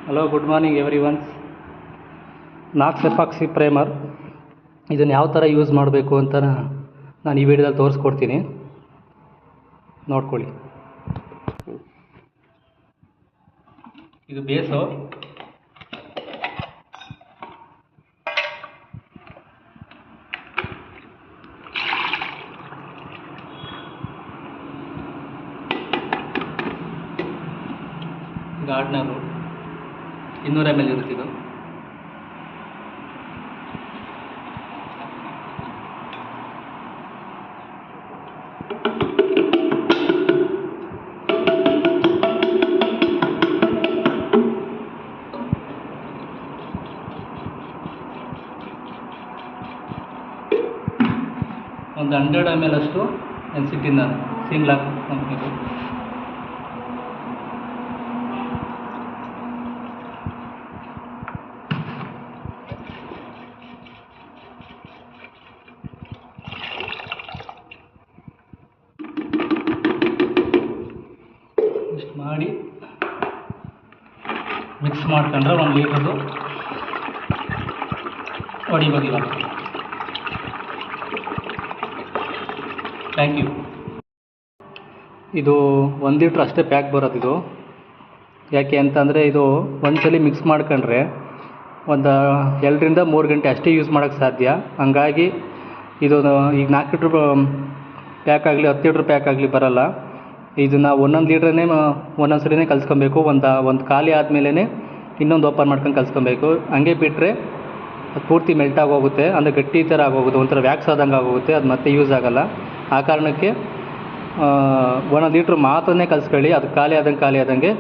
Hello, good morning every once. Knox epoxy primer ಇದನ್ನು ಯಾವ ಥರ ಯೂಸ್ ಮಾಡಬೇಕು ಅಂತ ನಾನು ಈ ವಿಡಿಯೋದಲ್ಲಿ ತೋರಿಸ್ಕೊಡ್ತೀನಿ, ನೋಡ್ಕೊಳ್ಳಿ. ಇದು ಬೇಸು. ಗಾರ್ಡ್ನರು 200 ml ಇರುತ್ತಿದ್ದು. ಒಂದು 100 ml ಅಷ್ಟು ಎನ್ಸಿಟಿನ ಸಿಮ್ಲಾಕ್ ಕಂಪ್ನಿದು. ಇಷ್ಟು ಮಾಡಿ ಮಿಕ್ಸ್ ಮಾಡ್ಕೊಂಡ್ರೆ 1 ಲೀಟ್ರದ್ದು ಹೊಡಿಬೋದು ಇವಾಗ. Thank you. ಇದು 1 ಲೀಟ್ರ್ ಅಷ್ಟೇ ಪ್ಯಾಕ್ ಬರೋದು ಇದು. ಯಾಕೆ ಅಂತಂದರೆ ಇದು ಒಂದ್ಸಲಿ ಮಿಕ್ಸ್ ಮಾಡ್ಕೊಂಡ್ರೆ ಒಂದು 2 ರಿಂದ 3 ಗಂಟೆ ಅಷ್ಟೇ ಯೂಸ್ ಮಾಡೋಕ್ಕೆ ಸಾಧ್ಯ. ಹಂಗಾಗಿ ಇದು ಈಗ 4 ಲೀಟ್ರ್ ಪ್ಯಾಕ್ ಆಗಲಿ 10 ಲೀಟ್ರ್ ಪ್ಯಾಕ್ ಆಗಲಿ ಬರೋಲ್ಲ. ಇದನ್ನು 1 ಲೀಟ್ರನ್ನೇ ಒಂದೊಂದು ಸರಿನೇ ಕಲಿಸ್ಕೊಬೇಕು. ಒಂದು ಖಾಲಿ ಆದಮೇಲೆ ಇನ್ನೊಂದು ಓಪನ್ ಮಾಡ್ಕೊಂಡು ಕಲಿಸ್ಕೊಬೇಕು. ಹಂಗೆ ಬಿಟ್ಟರೆ ಅದು ಪೂರ್ತಿ ಮೆಲ್ಟ್ ಆಗೋಗುತ್ತೆ, ಅಂದರೆ ಗಟ್ಟಿ ಥರ ಆಗೋಗುತ್ತೆ, ಒಂಥರ ವ್ಯಾಕ್ಸ್ ಆದಂಗೆ ಆಗೋಗುತ್ತೆ. ಅದು ಮತ್ತೆ ಯೂಸ್ ಆಗೋಲ್ಲ. ಆ ಕಾರಣಕ್ಕೆ 1 ಲೀಟ್ರ್ ಮಾತ್ರನೇ ಕಲಿಸ್ಕೊಳ್ಳಿ. ಅದು ಖಾಲಿ ಆದಂಗೆ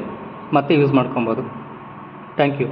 ಮತ್ತೆ ಯೂಸ್ ಮಾಡ್ಕೊಬೋದು. Thank you.